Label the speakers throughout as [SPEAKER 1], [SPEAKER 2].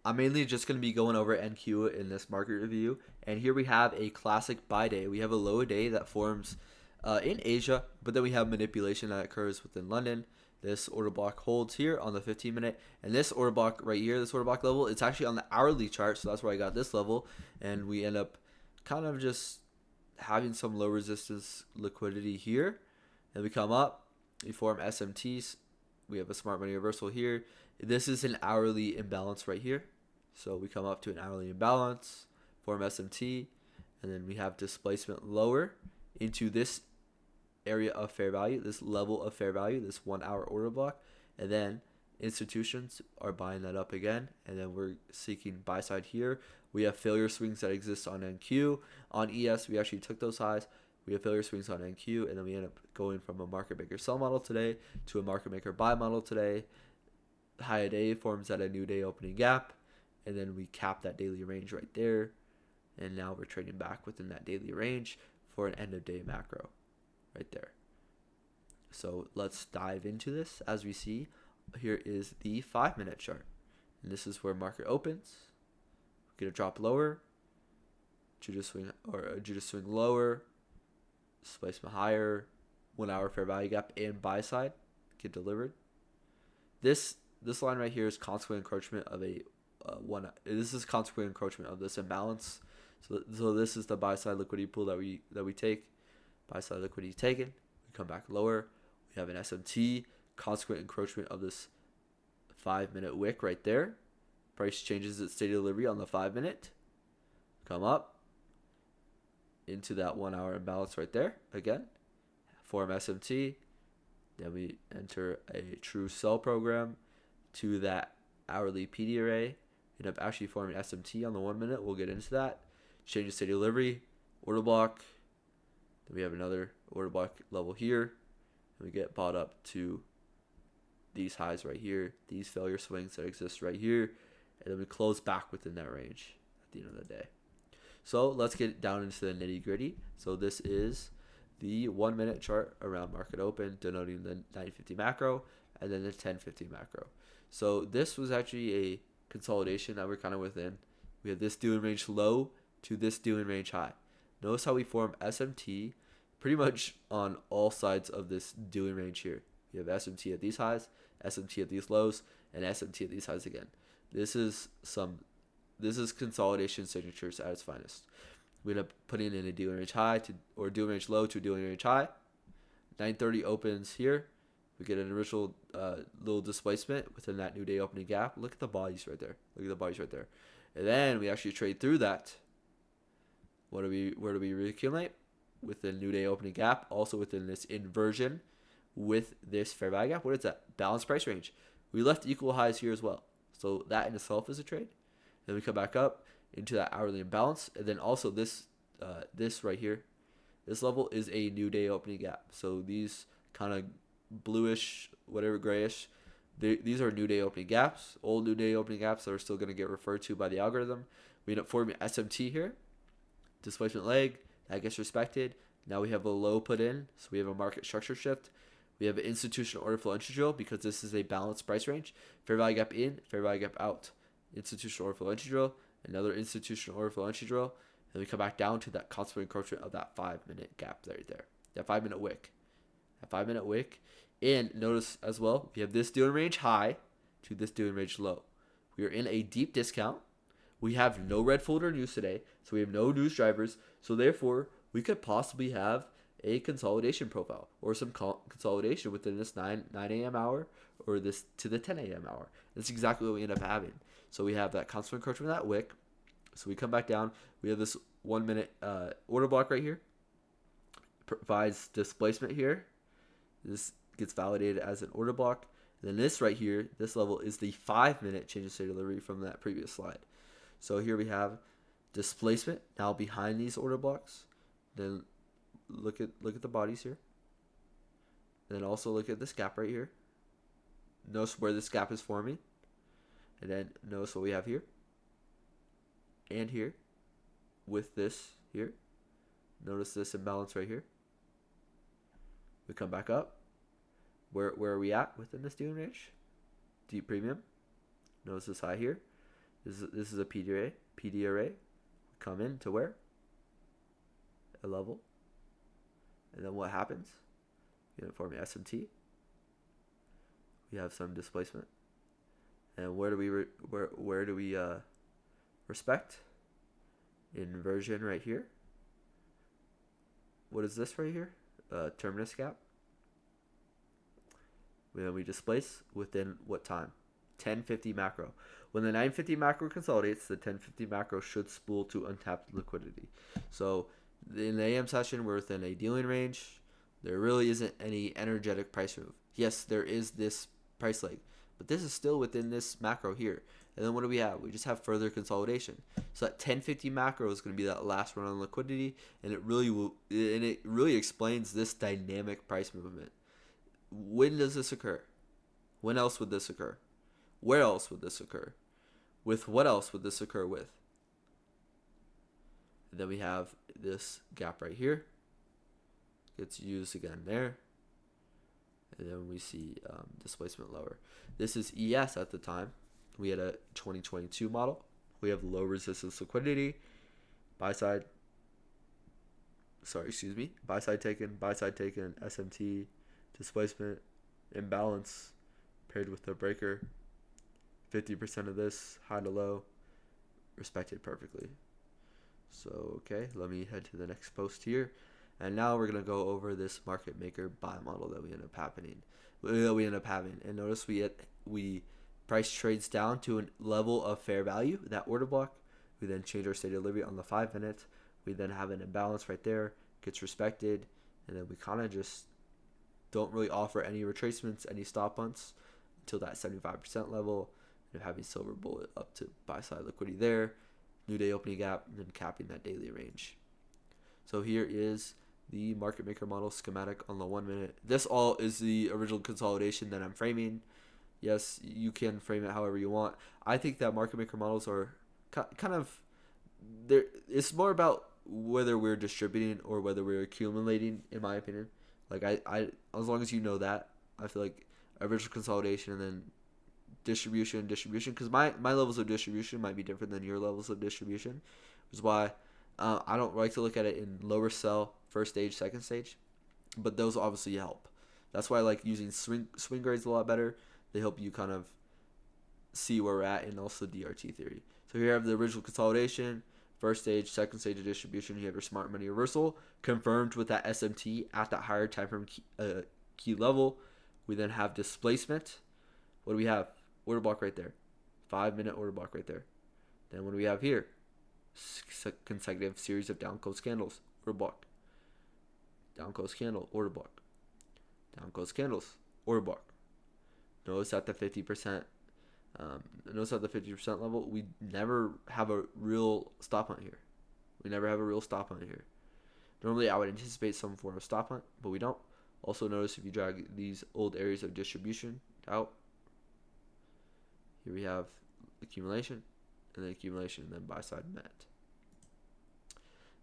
[SPEAKER 1] I'm mainly just going to be going over NQ in this market review. And here we have a classic buy day. We have a low day that forms in Asia, but then we have manipulation that occurs within London. This order block holds here on the 15 minute. And this order block right here, this order block level, it's actually on the hourly chart. So that's where I got this level. And we end up kind of just having some low resistance liquidity here. And we come up, we form SMTs. We have a smart money reversal here. This is an hourly imbalance right here. So we come up to an hourly imbalance, form SMT, and then we have displacement lower into this area of fair value, this level of fair value, this 1 hour order block, and then institutions are buying that up again, and then we're seeking buy side here. We have failure swings that exist on NQ. On ES, we actually took those highs. We have failure swings on NQ, and then we end up going from a market maker sell model today to a market maker buy model today. High a day forms at a new day opening gap, and then we cap that daily range right there, and now we're trading back within that daily range for an end of day macro right there. So let's dive into this. As we see, here is the 5-minute chart, and this is where market opens. We get a drop lower, Judas swing or Judas swing lower, displacement higher, 1 hour fair value gap and buy side get delivered. This line right here is consequent encroachment of a one. This is consequent encroachment of this imbalance. So this is the buy side liquidity pool that we take. Buy side liquidity taken. We come back lower. We have an SMT, consequent encroachment of this 5-minute wick right there. Price changes its state of delivery on the 5-minute. Come up into that 1 hour imbalance right there again. Form SMT. Then we enter a true sell program to that hourly PD array. End up actually forming SMT on the 1 minute. We'll get into that. Change the state of delivery. Order block. Then we have another order block level here. And we get bought up to these highs right here. These failure swings that exist right here. And then we close back within that range at the end of the day. So let's get down into the nitty gritty. So this is the 1 minute chart around market open, denoting the 950 macro and then the 1050 macro. So this was actually a consolidation that we're kind of within. We have this doing range low to this doing range high. Notice how we form SMT pretty much on all sides of this doing range here. We have SMT at these highs, SMT at these lows, and SMT at these highs again. This is consolidation signatures at its finest. We end up putting in a doing range high to or doing range low to doing range high. 930 opens here. We get an original little displacement within that new day opening gap. Look at the bodies right there. And then we actually trade through that. Where do we reaccumulate? With the new day opening gap, also within this inversion with this fair value gap. What is that? Balanced price range. We left equal highs here as well. So that in itself is a trade. Then we come back up into that hourly imbalance. And then also this right here, this level is a new day opening gap. So these kind of bluish, whatever, grayish, these are new day opening gaps. Old new day opening gaps that are still going to get referred to by the algorithm. We end up forming SMT here. Displacement leg. That gets respected. Now we have a low put in. So we have a market structure shift. We have an institutional order flow entry drill because this is a balanced price range. Fair value gap in, fair value gap out. Institutional order flow entry drill. Another institutional order flow entry drill. And we come back down to that consequent encroachment of that 5-minute gap right there. That 5-minute wick. And notice as well, we have this doing range high to this doing range low. We are in a deep discount. We have no red folder news today, so we have no news drivers. So therefore, we could possibly have a consolidation profile or some consolidation within this 9 a.m. hour or this to the 10 a.m. hour. That's exactly what we end up having. So we have that constant encroachment of that wick. So we come back down. We have this 1 minute order block right here. Provides displacement here. This gets validated as an order block. And then this right here, this level is the 5-minute change of state delivery from that previous slide. So here we have displacement now behind these order blocks. Then look at the bodies here. And then also look at this gap right here. Notice where this gap is forming. And then notice what we have here. And here. With this here. Notice this imbalance right here. We come back up. Where are we at within this doing range? Deep premium. Notice this high here. This is a PD array. Come in to where? A level. And then what happens? Uniform SMT. We have some displacement. And where do we respect? Inversion right here. What is this right here? Terminus gap. Then we displace within what time? 1050 macro. When the 950 macro consolidates, the 1050 macro should spool to untapped liquidity. So in the AM session, we're within a dealing range. There really isn't any energetic price move. Yes, there is this price leg, but this is still within this macro here. And then what do we have? We just have further consolidation. So that 1050 macro is going to be that last run on liquidity, and it really explains this dynamic price movement. When does this occur? When else would this occur? Where else would this occur? With what else would this occur with? And then we have this gap right here. Gets used again there. And then we see displacement lower. This is ES at the time. We had a 2022 model. We have low resistance liquidity. Buy side taken, SMT, displacement, imbalance, paired with the breaker. 50% of this, high to low, respected perfectly. So, okay, let me head to the next post here. And now we're going to go over this market maker buy model that we end up having. And notice we price trades down to a level of fair value, that order block. We then change our state of delivery on the 5 minute. We then have an imbalance right there, gets respected, and then we kind of just don't really offer any retracements, any stop hunts until that 75% level. And having silver bullet up to buy side liquidity there, new day opening gap, and then capping that daily range. So here is the market maker model schematic on the 1 minute. This all is the original consolidation that I'm framing. Yes, you can frame it however you want. I think that market maker models are kind of there. It's more about whether we're distributing or whether we're accumulating, in my opinion. Like I as long as you know that, I feel like original consolidation and then distribution, because my levels of distribution might be different than your levels of distribution, which is why I don't like to look at it in lower sell, first stage, second stage, but those obviously help. That's why I like using swing grades a lot better. They help you kind of see where we're at, and also DRT theory. So here I have the original consolidation, first stage, second stage of distribution. You have your smart money reversal confirmed with that SMT at that higher time frame key level. We then have displacement. What do we have? Order block right there. 5 minute order block right there. Then what do we have here? Consecutive series of down close candles. Order block. Down close candle. Order block. Down close candles. Order block. Notice at the 50%. Notice at the 50% level, we never have a real stop hunt here. Normally, I would anticipate some form of stop hunt, but we don't. Also, notice if you drag these old areas of distribution out, here we have accumulation, and then buy side met.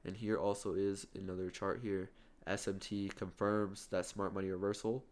[SPEAKER 1] And here also is another chart here. SMT confirms that smart money reversal.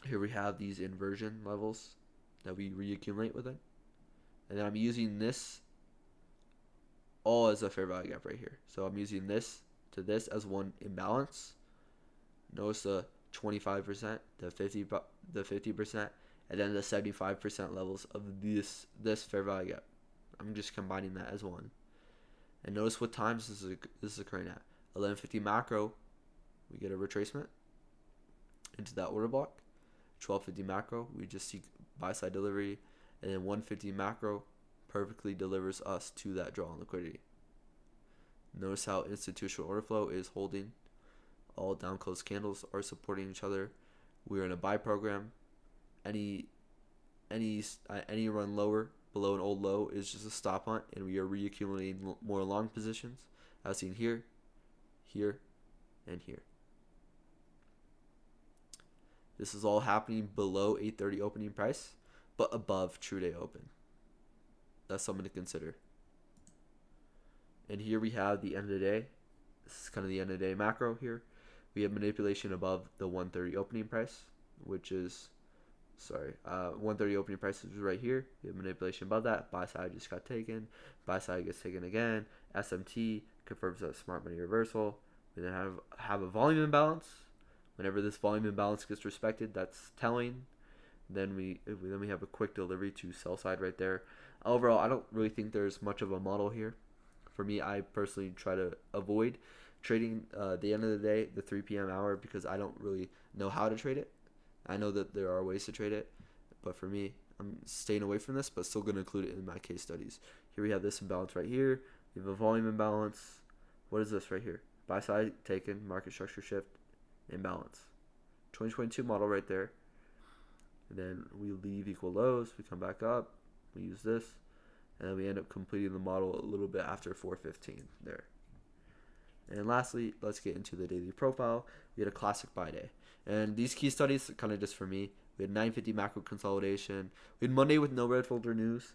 [SPEAKER 1] Here we have these inversion levels that we reaccumulate within. And then I'm using this all as a fair value gap right here. So I'm using this to this as one imbalance. Notice the 25%, the 50%, and then the 75% levels of this fair value gap. I'm just combining that as one. And notice what times this is occurring at. 1150 macro, we get a retracement into that order block. 1250 macro, we just see buy side delivery, and then 150 macro perfectly delivers us to that draw on liquidity. Notice how institutional order flow is holding. All down close candles are supporting each other. We're in a buy program. Any run lower below an old low is just a stop hunt, and we are reaccumulating more long positions, as seen here, here, and here. This is all happening below 8:30 opening price, but above true day open. That's something to consider. And here we have the end of the day. This is kind of the end of the day macro here. We have manipulation above the 130 opening price, which is sorry, 130 opening price is right here. We have manipulation above that. Buy side just got taken. Buy side gets taken again. SMT confirms a smart money reversal. We then have a volume imbalance. Whenever this volume imbalance gets respected, that's telling. Then we have a quick delivery to sell side right there. Overall, I don't really think there's much of a model here. For me, I personally try to avoid trading the end of the day, the 3 p.m. hour, because I don't really know how to trade it. I know that there are ways to trade it, but for me, I'm staying away from this, but still going to include it in my case studies. Here we have this imbalance right here. We have a volume imbalance. What is this right here? Buy side taken, market structure shift, imbalance. 2022 model right there. And then we leave equal lows. We come back up. We use this. And then we end up completing the model a little bit after 4:15 there. And lastly, let's get into the daily profile. We had a classic buy day. And these key studies, kind of just for me, we had 950 macro consolidation. We had Monday with no red folder news.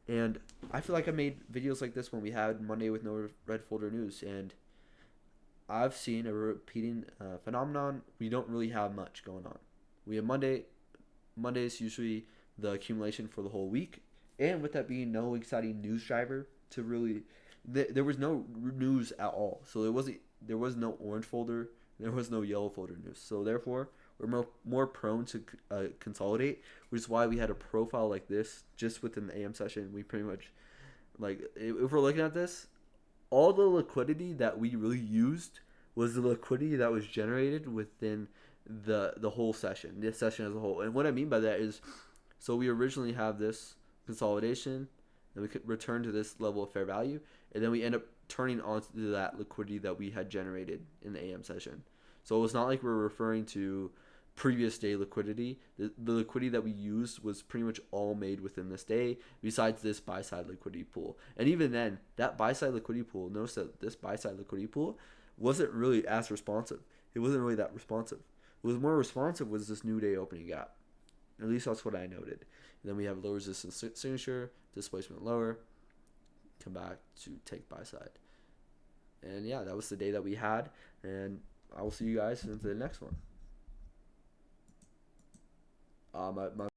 [SPEAKER 1] And I feel like I made videos like this when we had Monday with no red folder news. And I've seen a repeating phenomenon. We don't really have much going on. We have Monday. Monday is usually the accumulation for the whole week. And with that being no exciting news driver to really, there was no news at all. So there was no orange folder, there was no yellow folder news. So therefore, we're more prone to consolidate, which is why we had a profile like this just within the AM session. We pretty much, like, if we're looking at this, all the liquidity that we really used was the liquidity that was generated within the whole session, this session as a whole. And what I mean by that is, so we originally have this consolidation, and we could return to this level of fair value, and then we end up turning onto that liquidity that we had generated in the AM session. So it's not like we're referring to previous day liquidity. The liquidity that we used was pretty much all made within this day, besides this buy side liquidity pool. And even then, that buy side liquidity pool, notice that this buy side liquidity pool wasn't really as responsive. It wasn't really that responsive. What was more responsive was this new day opening gap. At least that's what I noted. And then we have low resistance signature, displacement lower, come back to take buy side. And yeah, that was the day that we had. And I will see you guys into the next one. My